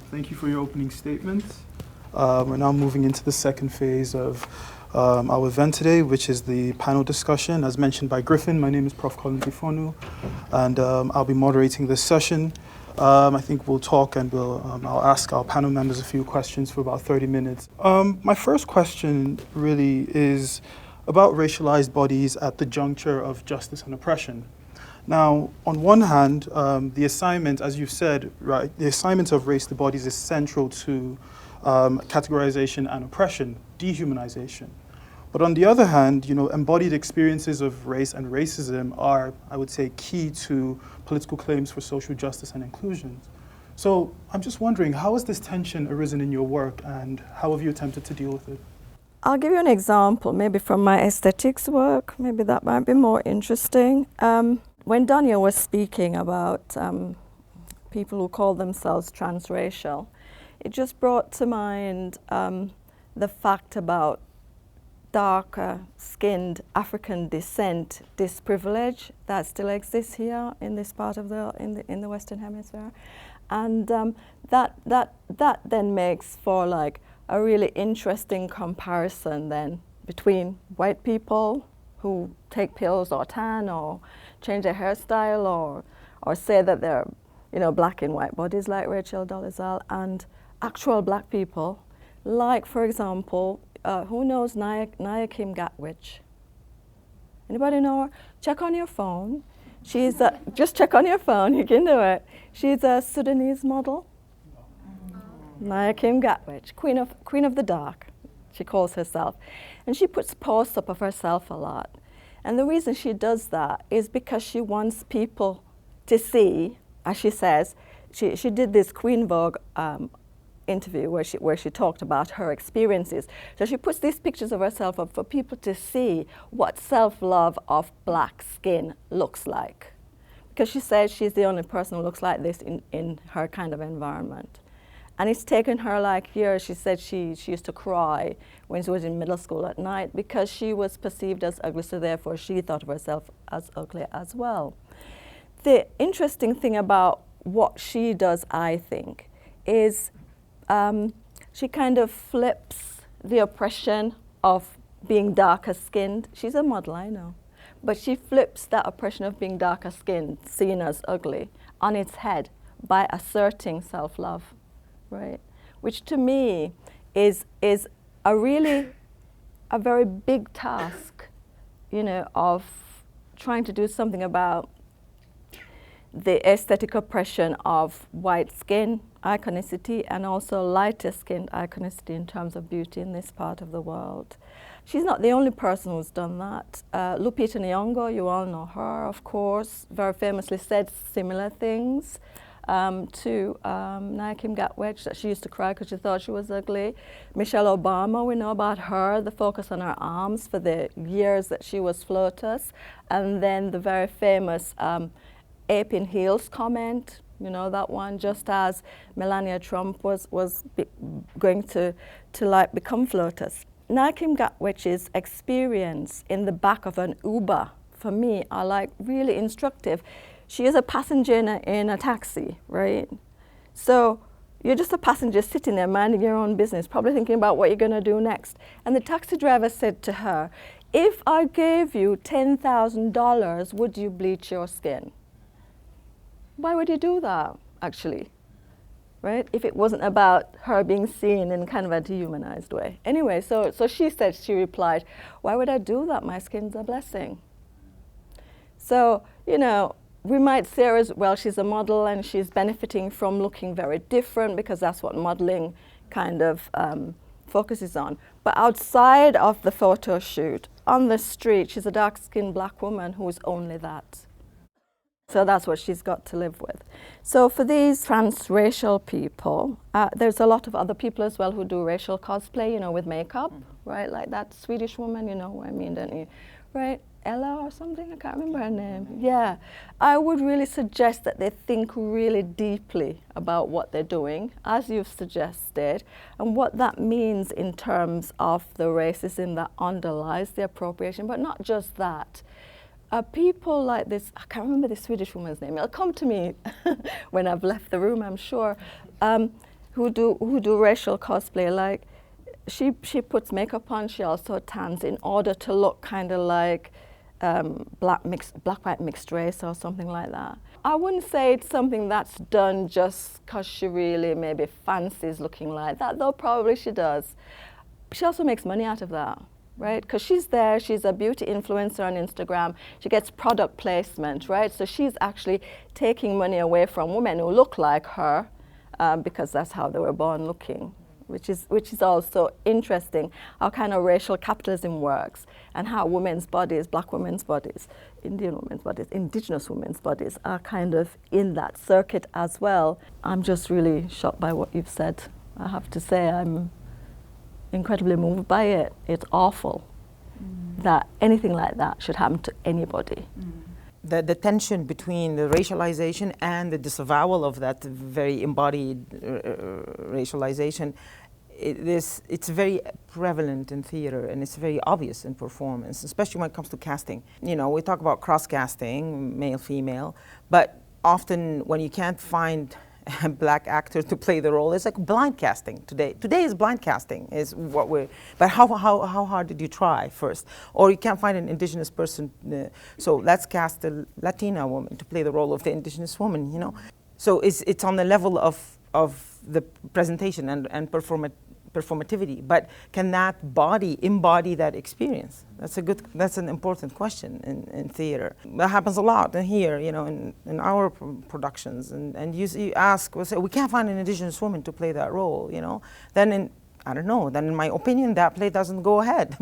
Thank you for your opening statement. We're now moving into the second phase of our event today, which is the panel discussion. As mentioned by Griffin, my name is Prof. Colin Bifonu, and I'll be moderating this session. I think we'll talk and I'll ask our panel members a few questions for about 30 minutes. My first question really is about racialized bodies at the juncture of justice and oppression. Now, on one hand, the assignment, as you've said, right, the assignment of race to bodies is central to categorization and oppression, dehumanization. But on the other hand, embodied experiences of race and racism are, I would say, key to political claims for social justice and inclusion. So I'm just wondering, how has this tension arisen in your work, and how have you attempted to deal with it? I'll give you an example, maybe from my aesthetics work. Maybe that might be more interesting. When Danya was speaking about people who call themselves transracial, it just brought to mind the fact about darker skinned African descent disprivilege that still exists here in this part of in the Western Hemisphere, and that then makes for like a really interesting comparison then between white people who take pills or tan or change their hairstyle or say that they're black in white bodies like Rachel Dolezal, and actual black people like, for example, who knows Naya Kim Gatwich? Anybody know her? Check on your phone. She's just check on your phone. You can do it. She's a Sudanese model. Naya Kim Gatwich, Queen of the Dark, she calls herself, and she puts posts up of herself a lot. And the reason she does that is because she wants people to see, as she says, she did this Queen Vogue interview where she talked about her experiences. So she puts these pictures of herself up for people to see what self-love of black skin looks like. Because she says she's the only person who looks like this in her kind of environment. And it's taken her like years. She said she used to cry when she was in middle school at night because she was perceived as ugly, so therefore she thought of herself as ugly as well. The interesting thing about what she does, I think, is she kind of flips the oppression of being darker skinned. She's a model, I know. But she flips that oppression of being darker skinned, seen as ugly, on its head by asserting self-love, right? Which to me is a very big task, of trying to do something about the aesthetic oppression of white skin iconicity and also lighter skinned iconicity in terms of beauty in this part of the world. She's not the only person who's done that. Lupita Nyong'o, you all know her, of course, very famously said similar things to Naya Kim Gatwich, that she used to cry because she thought she was ugly. Michelle Obama, we know about her, the focus on her arms for the years that she was FLOTUS, and then the very famous ape in heels comment, that one, just as Melania Trump was going to become FLOTUS. Naya Kim Gatwich's experience in the back of an Uber, for me, are like really instructive. She is a passenger in a taxi, right? So you're just a passenger sitting there minding your own business, probably thinking about what you're going to do next. And the taxi driver said to her, "If I gave you $10,000, would you bleach your skin?" Why would you do that, actually? Right? If it wasn't about her being seen in kind of a dehumanized way. Anyway, so she replied, "Why would I do that? My skin's a blessing." So, we might say her as, well, she's a model and she's benefiting from looking very different because that's what modeling kind of focuses on. But outside of the photo shoot, on the street, she's a dark-skinned black woman who is only that. So that's what she's got to live with. So for these transracial people, there's a lot of other people as well who do racial cosplay, with makeup, right? Like that Swedish woman, what I mean, don't you? Right? Ella or something, I can't remember her name. Yeah, I would really suggest that they think really deeply about what they're doing, as you've suggested, and what that means in terms of the racism that underlies the appropriation, but not just that. People like this, I can't remember the Swedish woman's name, it'll come to me when I've left the room, I'm sure, who do racial cosplay. Like, she puts makeup on, she also tans in order to look kind of like black-white mixed race or something like that. I wouldn't say it's something that's done just because she really maybe fancies looking like that, though probably she does. She also makes money out of that, right? Because she's there, she's a beauty influencer on Instagram, she gets product placement, right? So she's actually taking money away from women who look like her because that's how they were born looking, which is also interesting, how kind of racial capitalism works and how women's bodies, black women's bodies, Indian women's bodies, indigenous women's bodies are kind of in that circuit as well. I'm just really shocked by what you've said. I have to say I'm incredibly moved by it. It's awful that anything like that should happen to anybody. The tension between the racialization and the disavowal of that very embodied racialization, it's very prevalent in theater, and it's very obvious in performance, especially when it comes to casting. You know, we talk about cross-casting, male-female, but often when you can't find a black actor to play the role, it's like blind casting today. Today is blind casting, is what we're, but how hard did you try first? Or you can't find an indigenous person, so let's cast a Latina woman to play the role of the indigenous woman, you know? So it's on the level of the presentation and performativity, but can that body embody that experience? That's an important question in theater. That happens a lot here, you know, in our productions, and you ask, well, say, we can't find an indigenous woman to play that role, you know, then I don't know, then in my opinion, that play doesn't go ahead.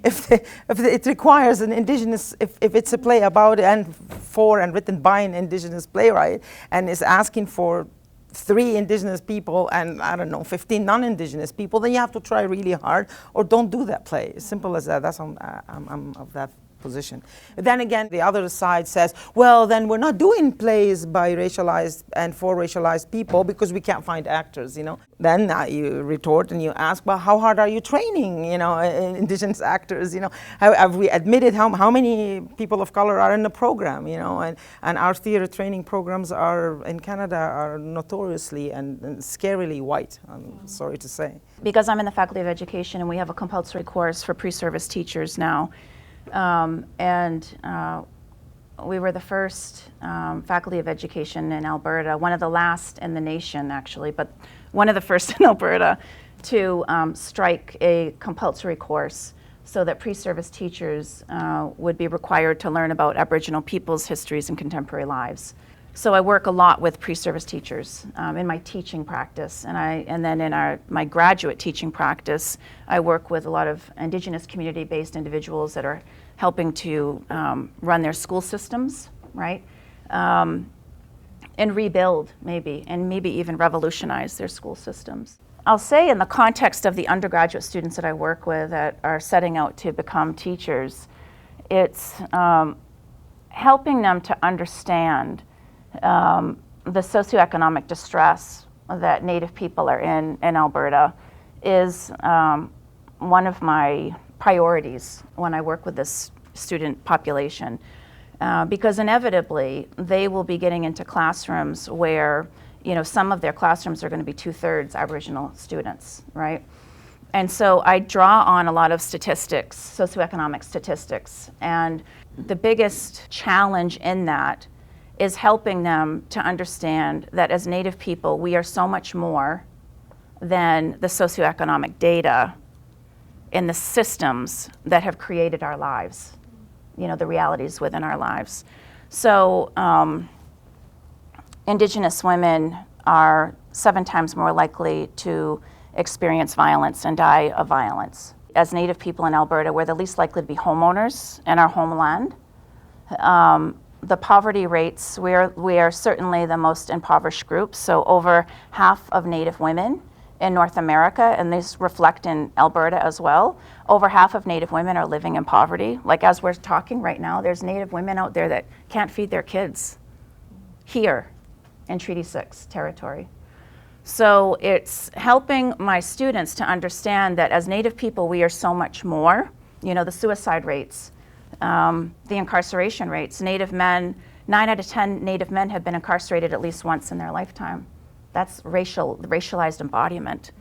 if it requires an indigenous, if it's a play about and for and written by an indigenous playwright, and is asking for 3 indigenous people and, I don't know, 15 non-indigenous people, then you have to try really hard or don't do that play. As simple as that. That's I'm of that position. But then again, the other side says, well, then we're not doing plays by racialized and for racialized people because we can't find actors, you know. Then you retort and you ask, well, how hard are you training, you know, indigenous actors, you know? Have we admitted how many people of color are in the program, you know? And our theater training programs in Canada are notoriously and scarily white, I'm sorry to say. Because I'm in the Faculty of Education and we have a compulsory course for pre-service teachers now. We were the first Faculty of Education in Alberta, one of the last in the nation actually, but one of the first in Alberta to strike a compulsory course so that pre-service teachers would be required to learn about Aboriginal peoples' histories and contemporary lives. So I work a lot with pre-service teachers in my teaching practice, and then in my graduate teaching practice, I work with a lot of Indigenous community-based individuals that are helping to run their school systems, right? And rebuild, and maybe even revolutionize their school systems. I'll say in the context of the undergraduate students that I work with that are setting out to become teachers, it's helping them to understand the socioeconomic distress that Native people are in Alberta is one of my priorities when I work with this student population, because inevitably they will be getting into classrooms where, you know, some of their classrooms are going to be 2/3 Aboriginal students, right? And so I draw on a lot of statistics, socioeconomic statistics, and the biggest challenge in that is helping them to understand that as Native people, we are so much more than the socioeconomic data in the systems that have created our lives, you know, the realities within our lives. So Indigenous women are 7 times more likely to experience violence and die of violence. As Native people in Alberta, we're the least likely to be homeowners in our homeland. The poverty rates, we are certainly the most impoverished group, so over half of Native women in North America, and these reflect in Alberta as well, over half of Native women are living in poverty. Like as we're talking right now, there's Native women out there that can't feed their kids here in Treaty 6 territory. So it's helping my students to understand that as Native people, we are so much more. You know, the suicide rates the incarceration rates. Native men, 9 out of 10 Native men have been incarcerated at least once in their lifetime. That's racialized embodiment.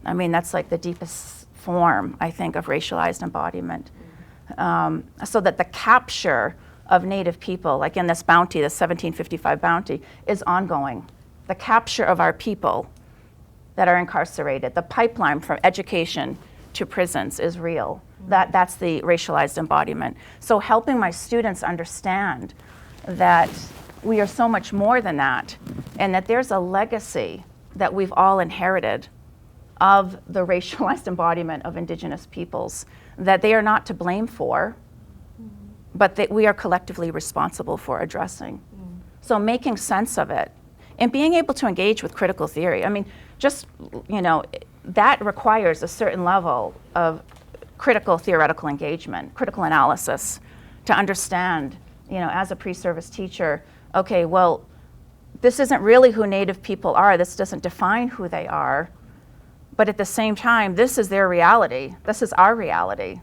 I mean, that's like the deepest form, I think, of racialized embodiment. So that the capture of Native people, like in this bounty, the 1755 bounty, is ongoing. The capture of our people that are incarcerated, the pipeline from education to prisons is real. That's the racialized embodiment. So helping my students understand that we are so much more than that, and that there's a legacy that we've all inherited of the racialized embodiment of Indigenous peoples, that they are not to blame for, but that we are collectively responsible for addressing. So making sense of it and being able to engage with critical theory. I mean, just, you know, that requires a certain level of critical theoretical engagement, critical analysis, to understand, you know, as a pre-service teacher, okay, well, this isn't really who Native people are, this doesn't define who they are, but at the same time, this is their reality, this is our reality,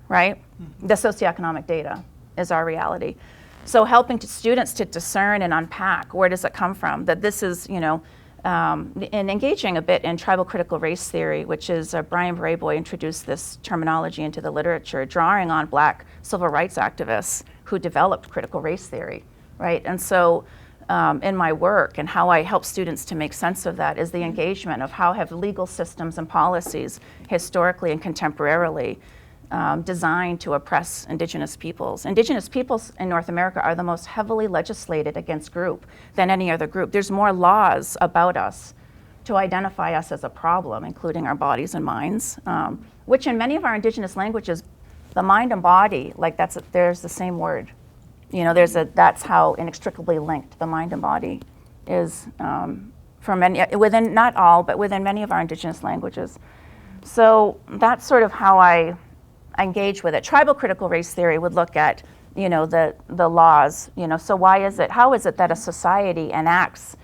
right? The socioeconomic data is our reality. So helping students to discern and unpack, where does it come from, that this is, you know, and engaging a bit in tribal critical race theory, which is Brian Brayboy introduced this terminology into the literature, drawing on Black civil rights activists who developed critical race theory, right? And so in my work and how I help students to make sense of that is the engagement of how have legal systems and policies historically and contemporarily designed to oppress Indigenous peoples. Indigenous peoples in North America are the most heavily legislated against group than any other group. There's more laws about us to identify us as a problem, including our bodies and minds, which in many of our Indigenous languages, the mind and body, like there's the same word. You know, that's how inextricably linked the mind and body is for many, within, not all, but within many of our Indigenous languages. So that's sort of how I engage with it. Tribal critical race theory would look at, you know, the laws, you know, so how is it that a society enacts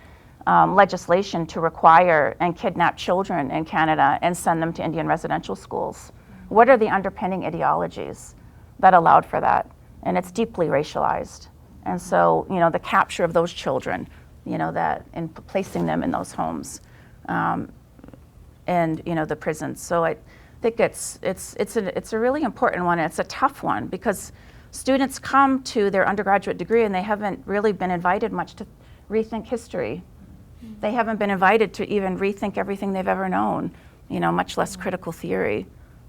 legislation to require and kidnap children in Canada and send them to Indian residential schools? What are the underpinning ideologies that allowed for that? And it's deeply racialized. And so, you know, the capture of those children, you know, that and placing them in those homes and, you know, the prisons. So I think it's a really important one, and it's a tough one because students come to their undergraduate degree and they haven't really been invited much to rethink history. They haven't been invited to even rethink everything they've ever known, you know, much less critical theory.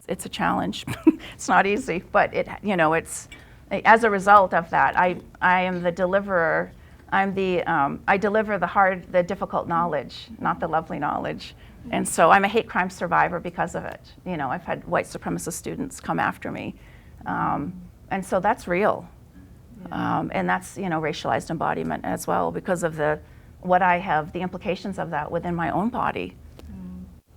It's a challenge. It's not easy, but it, you know, it's, as a result of that, I am the deliverer. I deliver the difficult knowledge, not the lovely knowledge. And so I'm a hate crime survivor because of it. You know, I've had white supremacist students come after me. And so that's real. And that's, you know, racialized embodiment as well because of the implications of that within my own body,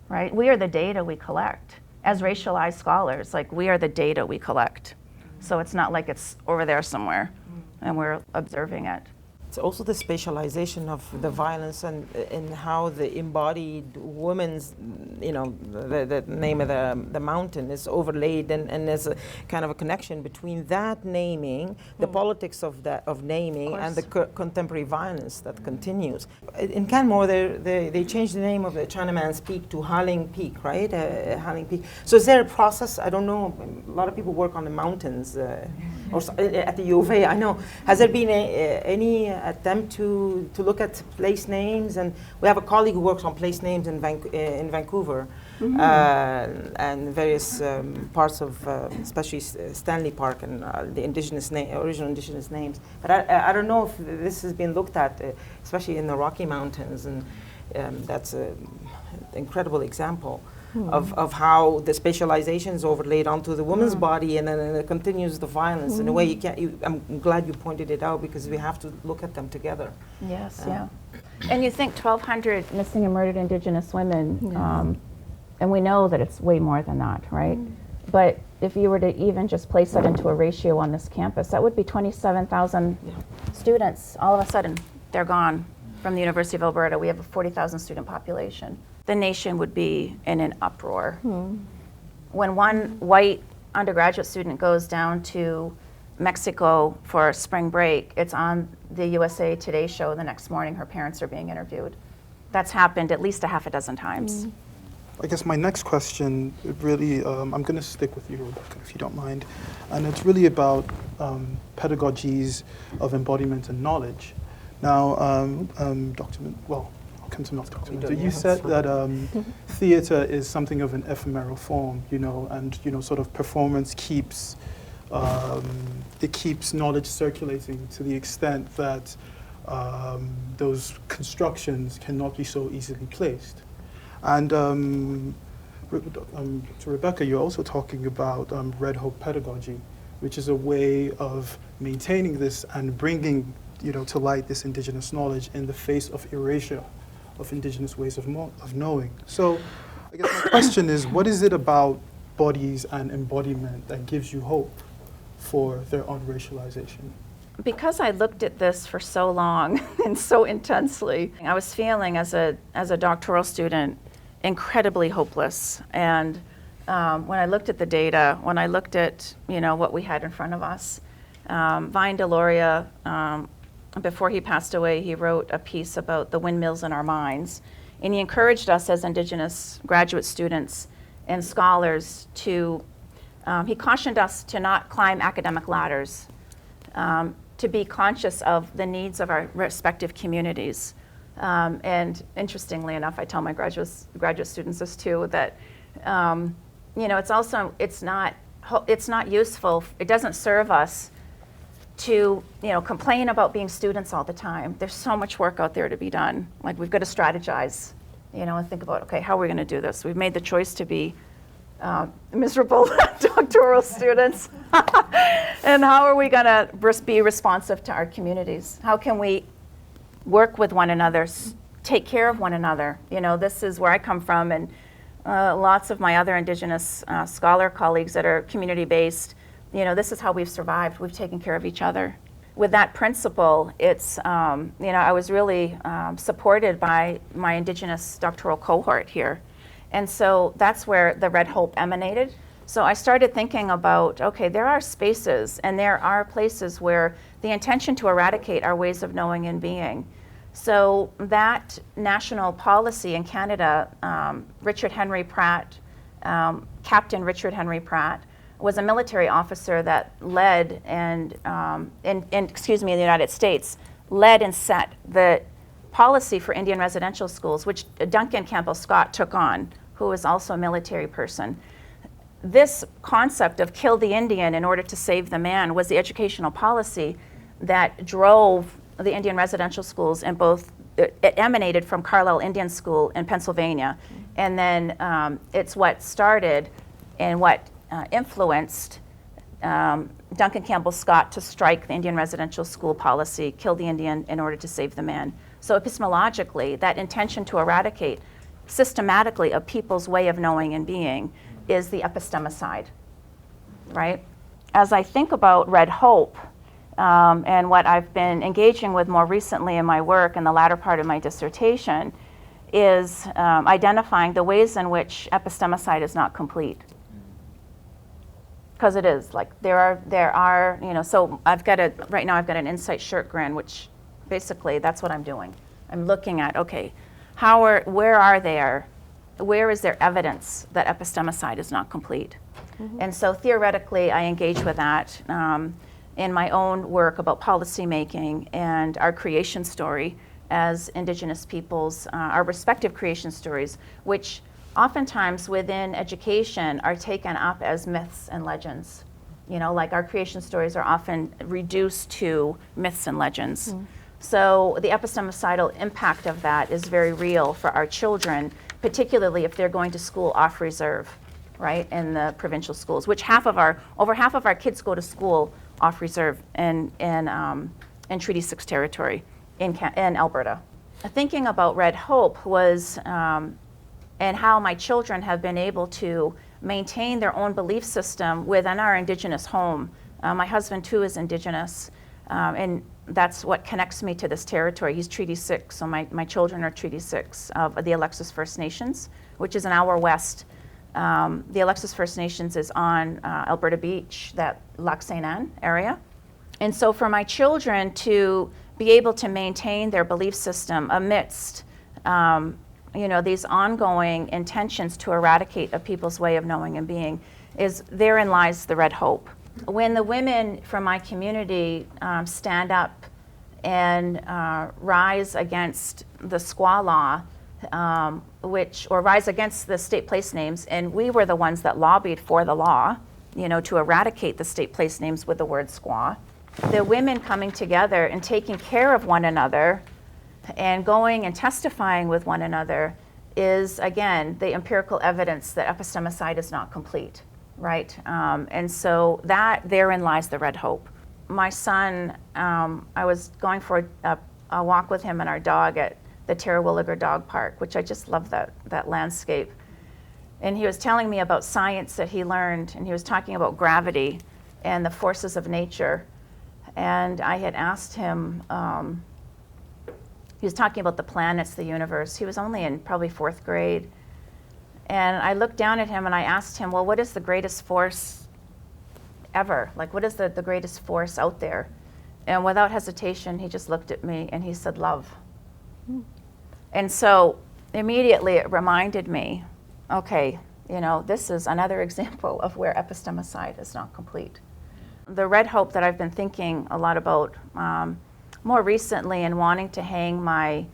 right? We are the data we collect. As racialized scholars, like we are the data we collect. So it's not like it's over there somewhere and we're observing it. It's also the spatialization of the violence and how the embodied woman's, you know, the name of the mountain is overlaid, and there's a kind of a connection between that naming, the politics of naming, and the contemporary violence that continues. In Canmore, they changed the name of the Chinaman's Peak to Haling Peak, right? Haling Peak. So is there a process? I don't know. A lot of people work on the mountains, or at the U of A. I know. Has there been any attempt to look at place names? And we have a colleague who works on place names in Vancouver, and various parts of, especially Stanley Park and the original indigenous names. But I don't know if this has been looked at, especially in the Rocky Mountains, and that's an incredible example of how the spatialization is overlaid onto the woman's body, and then it continues the violence in a way you can't. I'm glad you pointed it out because we have to look at them together. Yes, yeah. And you think 1,200 missing and murdered Indigenous women, and we know that it's way more than that, right? But if you were to even just place that into a ratio on this campus, that would be 27,000 students. All of a sudden, they're gone from the University of Alberta. We have a 40,000 student population. The nation would be in an uproar. When one white undergraduate student goes down to Mexico for spring break, it's on the USA Today show the next morning, her parents are being interviewed. That's happened at least a half a dozen times. I guess my next question, it really, I'm going to stick with you, Rebecca, if you don't mind. And it's really about pedagogies of embodiment and knowledge. Now, I'll come to Dr. Minter. You said that theater is something of an ephemeral form, and, sort of performance keeps, it keeps knowledge circulating to the extent that those constructions cannot be so easily placed. And to Rebecca, you're also talking about Red Hope pedagogy, which is a way of maintaining this and bringing, to light this indigenous knowledge in the face of erasure of indigenous ways of knowing. So I guess my question is, what is it about bodies and embodiment that gives you hope for their unracialization? Because I looked at this for so long and so intensely, I was feeling as a doctoral student incredibly hopeless. And when I looked at the data, when I looked at what we had in front of us, Vine Deloria, before he passed away, he wrote a piece about the windmills in our minds, and he encouraged us as Indigenous graduate students and scholars to. He cautioned us to not climb academic ladders, to be conscious of the needs of our respective communities. And interestingly enough, I tell my graduate students this too, that it's not useful. It doesn't serve us to complain about being students all the time. There's so much work out there to be done. Like, we've got to strategize, and think about, okay, how are we going to do this? We've made the choice to be miserable doctoral students. And how are we going to be responsive to our communities? How can we work with one another, take care of one another? This is where I come from, and lots of my other Indigenous scholar colleagues that are community-based, this is how we've survived. We've taken care of each other. With that principle, it's, I was really supported by my Indigenous doctoral cohort here. And so that's where the Red Hope emanated. So I started thinking about, okay, there are spaces and there are places where the intention to eradicate our ways of knowing and being. So that national policy in Canada, Richard Henry Pratt, Captain Richard Henry Pratt, was a military officer that led in the United States, led and set the policy for Indian residential schools, which Duncan Campbell Scott took on, who was also a military person. This concept of kill the Indian in order to save the man was the educational policy that drove the Indian residential schools in both. It emanated from Carlisle Indian School in Pennsylvania, and then it's what started and what influenced Duncan Campbell Scott to strike the Indian residential school policy, kill the Indian in order to save the man. So epistemologically, that intention to eradicate systematically a people's way of knowing and being is the epistemicide, right? As I think about Red Hope and what I've been engaging with more recently in my work in the latter part of my dissertation is identifying the ways in which epistemicide is not complete. Because it is, like, there are, so right now I've got an insight shirt grin, which basically that's what I'm doing. I'm looking at, okay, where is there evidence that epistemicide is not complete? And so theoretically, I engage with that in my own work about policy making and our creation story as Indigenous peoples, our respective creation stories, which oftentimes within education are taken up as myths and legends. Like our creation stories are often reduced to myths and legends. So the epistemicidal impact of that is very real for our children, particularly if they're going to school off reserve, right, in the provincial schools, which over half of our kids go to school off reserve in Treaty 6 territory in Alberta. Thinking about Red Hope was, and how my children have been able to maintain their own belief system within our Indigenous home. My husband too is Indigenous, and that's what connects me to this territory. He's Treaty 6, so my children are Treaty 6 of the Alexis First Nations, which is an hour west The Alexis First Nations is on Alberta Beach, that Lac Saint Anne area. And so for my children to be able to maintain their belief system amidst these ongoing intentions to eradicate a people's way of knowing and being, therein lies the red hope. When the women from my community stand up and rise against the squaw law, or rise against the state place names, and we were the ones that lobbied for the law, to eradicate the state place names with the word squaw. The women coming together and taking care of one another and going and testifying with one another is, again, the empirical evidence that epistemicide is not complete, right? And so therein lies the red hope. My son, I was going for a walk with him and our dog at the Terrawilliger Dog Park, which I just love that landscape. And he was telling me about science that he learned, and he was talking about gravity and the forces of nature. And I had asked him, he was talking about the planets, the universe. He was only in probably 4th grade. And I looked down at him and I asked him, well, what is the greatest force ever? Like, what is the greatest force out there? And without hesitation, he just looked at me and he said, love. And so immediately it reminded me, okay, this is another example of where epistemicide is not complete. The red hope that I've been thinking a lot about more recently and wanting to hang my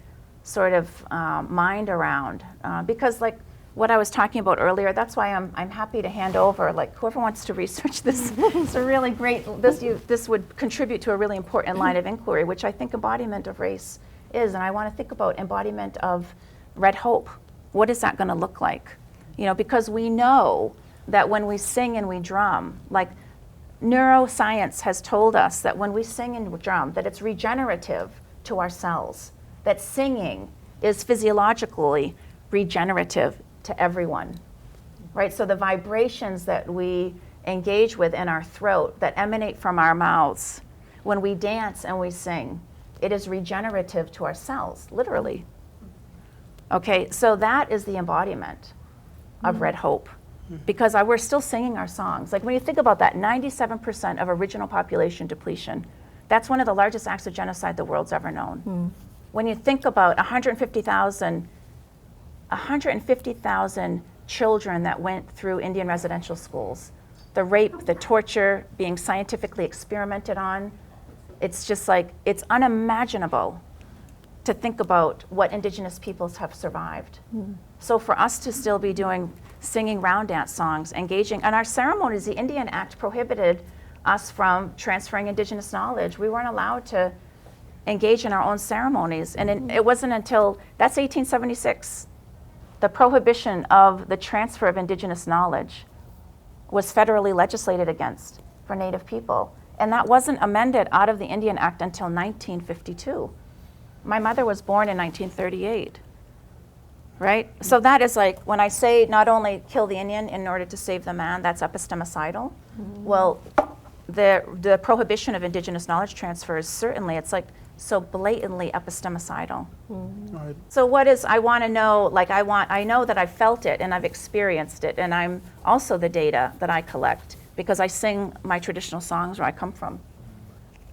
sort of mind around, because like what I was talking about earlier, that's why I'm happy to hand over, like whoever wants to research this, it's a really great, this would contribute to a really important line of inquiry, which I think embodiment of race is, and I want to think about embodiment of red hope. What is that going to look like? Because we know that when we sing and we drum, like neuroscience has told us that when we sing and drum, that it's regenerative to our cells, that singing is physiologically regenerative to everyone, right? So the vibrations that we engage with in our throat that emanate from our mouths, when we dance and we sing, it is regenerative to our cells, literally. Okay, so that is the embodiment of red hope, because we're still singing our songs. Like when you think about that, 97% of original population depletion, that's one of the largest acts of genocide the world's ever known. When you think about 150,000 children that went through Indian residential schools, the rape, the torture, being scientifically experimented on, it's just like, it's unimaginable to think about what Indigenous peoples have survived. So for us to still be singing round dance songs, engaging, and our ceremonies, the Indian Act prohibited us from transferring Indigenous knowledge. We weren't allowed to engage in our own ceremonies. And it wasn't until, that's 1876, the prohibition of the transfer of Indigenous knowledge was federally legislated against for Native people. And that wasn't amended out of the Indian Act until 1952. My mother was born in 1938, right? So that is like, when I say not only kill the Indian in order to save the man, that's epistemicidal. Well, the prohibition of Indigenous knowledge transfer is certainly, it's like so blatantly epistemicidal. Right. So I want to know, like I know that I've felt it and I've experienced it, and I'm also the data that I collect, because I sing my traditional songs where I come from.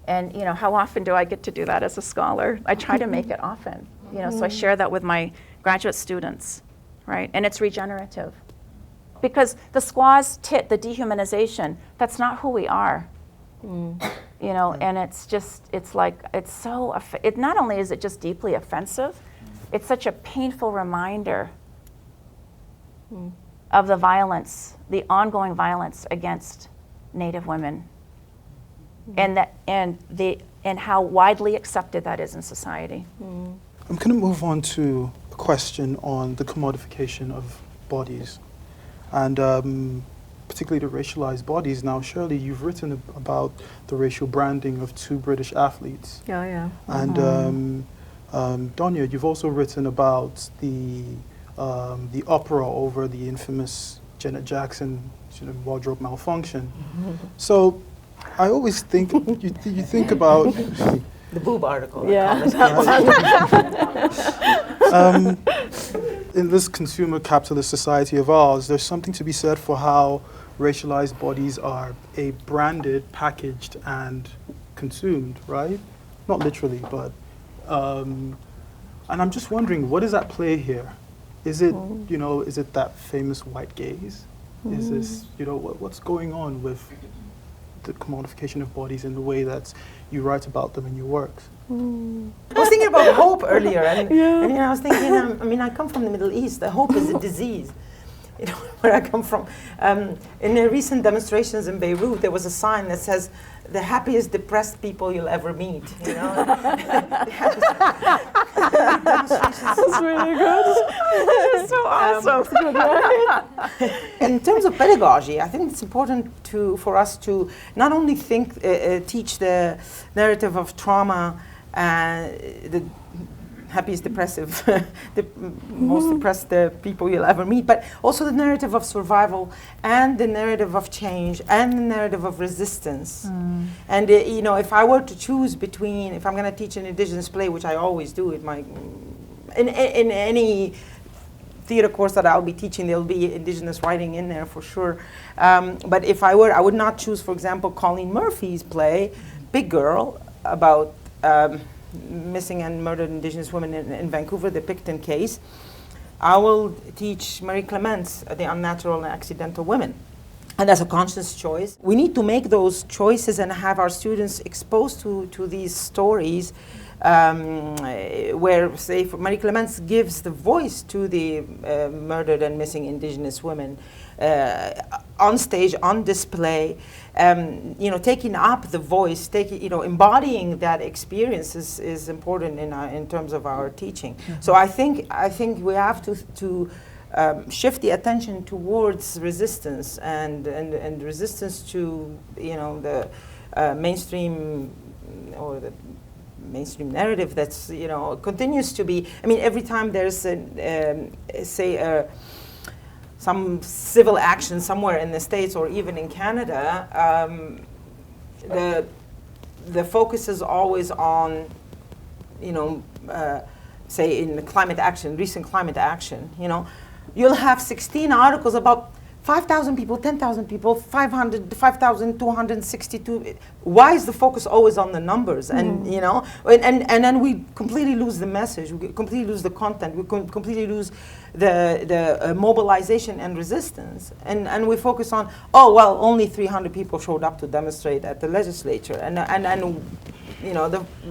And how often do I get to do that as a scholar? I try to make it often, so I share that with my graduate students, right? And it's regenerative. Because the squaw's tit, the dehumanization, that's not who we are. And it's just, it's like, it's so, not only is it just deeply offensive, it's such a painful reminder of the violence, the ongoing violence against Native women, and how widely accepted that is in society. I'm going to move on to a question on the commodification of bodies, and particularly the racialized bodies. Now, Shirley, you've written about the racial branding of 2 British athletes. Yeah. And Donya, you've also written about the uproar over the infamous Janet Jackson wardrobe malfunction. So I always think, you think about The boob article. Yeah, In this consumer capitalist society of ours, there's something to be said for how racialized bodies are branded, packaged, and consumed, right? Not literally, but and I'm just wondering, what is at play here? Is it, is it that famous white gaze? Is this, what's going on with the commodification of bodies in the way that you write about them in your works? I was thinking about hope earlier, and I was thinking, I come from the Middle East. The hope is a disease. Where I come from. In the recent demonstrations in Beirut, there was a sign that says, "The happiest depressed people you'll ever meet." That's really good. It's so awesome. In terms of pedagogy, I think it's important for us to not only teach the narrative of trauma, the happiest depressive, the most depressed people you'll ever meet, but also the narrative of survival and the narrative of change and the narrative of resistance. And if I were to choose between, if I'm going to teach an indigenous play, which I always do in any theater course that I'll be teaching, there'll be indigenous writing in there for sure. But if I would not choose, for example, Colleen Murphy's play, Big Girl, about missing and murdered indigenous women in Vancouver, the Picton case. I will teach Marie Clement's The Unnatural and Accidental Women. And that's a conscious choice. We need to make those choices and have our students exposed to these stories where, say, Marie Clemence gives the voice to the murdered and missing indigenous women on stage, on display, taking up the voice, embodying that experience is important in terms of our teaching. So I think we have to shift the attention towards resistance and resistance to the mainstream or the mainstream narrative that's continues to be. Every time there's some civil action somewhere in the States or even in Canada, the focus is always on, say in the climate action, recent climate action, you'll have 16 articles about 5,000 people, 10,000 people, 5,262. Why is the focus always on the numbers? And and then we completely lose the message. We completely lose the content. We completely lose the mobilization and resistance. And we focus on, only 300 people showed up to demonstrate at the legislature. And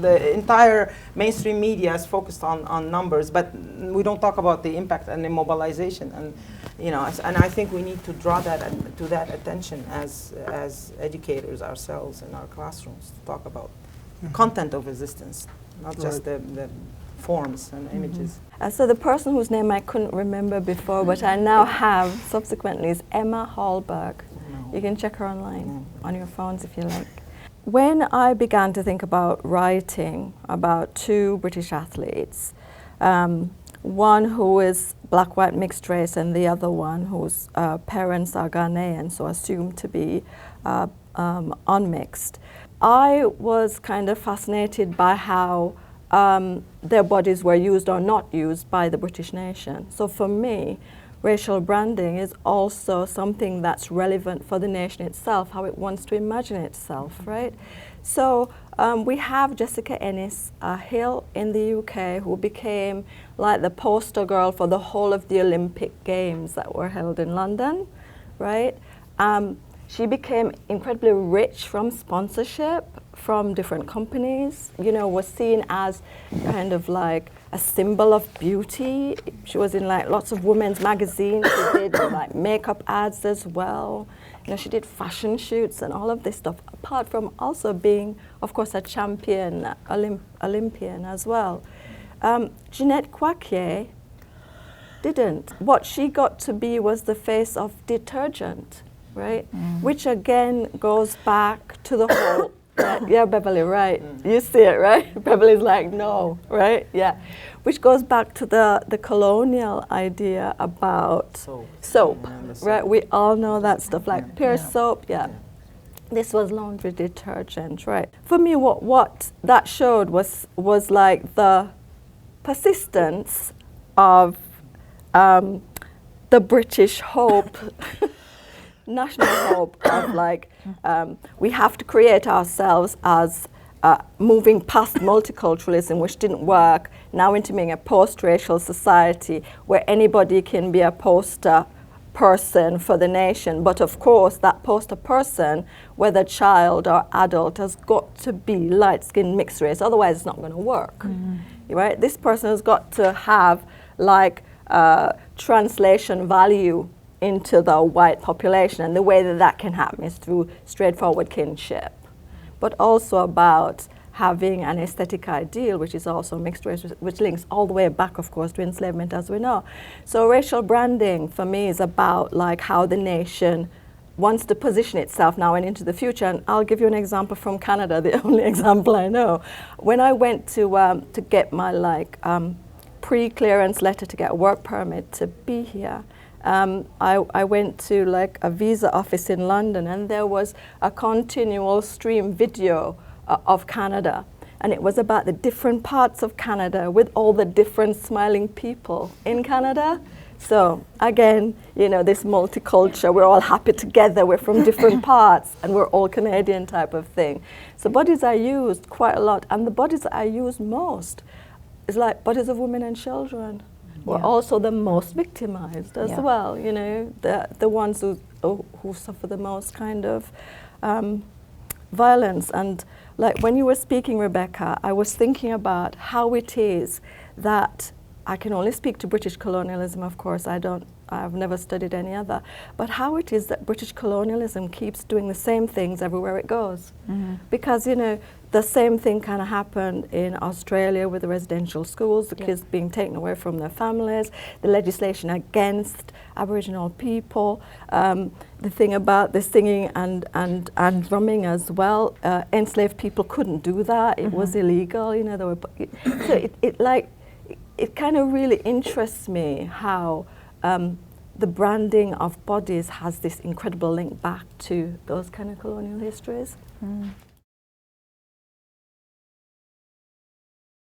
the entire mainstream media is focused on numbers, but we don't talk about the impact and the mobilization. And and I think we need to draw that attention as educators ourselves in our classrooms to talk about content of resistance, not just the forms and images. So the person whose name I couldn't remember before, but I now have subsequently, is Emma Hallberg. You can check her online on your phones if you like. When I began to think about writing about two British athletes, one who is black-white mixed race and the other one whose parents are Ghanaian, so assumed to be unmixed, I was kind of fascinated by how their bodies were used or not used by the British nation. So for me, racial branding is also something that's relevant for the nation itself, how it wants to imagine itself, right? So we have Jessica Ennis Hill in the UK, who became like the poster girl for the whole of the Olympic Games that were held in London, right? She became incredibly rich from sponsorship from different companies, was seen as kind of like a symbol of beauty. She was in like lots of women's magazines. She did like makeup ads as well. She did fashion shoots and all of this stuff, apart from also being, of course, a champion Olympian as well. Jeanette Quaquier didn't. What she got to be was the face of detergent, right? Which again goes back to the whole, yeah, Beverly, right? You see it, right? Beverly's like, no, right? Yeah. Which goes back to the colonial idea about soap, right? We all know that stuff, like Pear soap, yeah. this was laundry detergent, right? For me, what that showed was like the persistence of the British hope, national hope of like, we have to create ourselves as moving past multiculturalism, which didn't work, now into being a post-racial society where anybody can be a poster person for the nation. But of course, that poster person, whether child or adult, has got to be light-skinned mixed race, otherwise it's not going to work. Right? This person has got to have like translation value into the white population, and the way that that can happen is through straightforward kinship, but also about having an aesthetic ideal, which is also mixed race, which links all the way back, of course, to enslavement, as we know. So racial branding, for me, is about like how the nation wants to position itself now and into the future. And I'll give you an example from Canada, the only example I know. When I went to get my like pre-clearance letter to get a work permit to be here, I went to like a visa office in London, and there was a continual stream video of Canada, and it was about the different parts of Canada with all the different smiling people in Canada. So again, you know, this multicultural, we're all happy together, we're from different parts, and we're all Canadian type of thing. So bodies are used quite a lot, and the bodies that I use most is like bodies of women and children. Were also the most victimized as well, you know, the ones who suffer the most kind of violence. And like when you were speaking, Rebecca, I was thinking about how it is that I can only speak to British colonialism, of course, I've never studied any other, but how it is that British colonialism keeps doing the same things everywhere it goes. Because, you know, the same thing kind of happened in Australia with the residential schools, the kids being taken away from their families, the legislation against Aboriginal people, the thing about the singing and drumming as well. Enslaved people couldn't do that, it was illegal, you know. So it kind of really interests me how the branding of bodies has this incredible link back to those kind of colonial histories.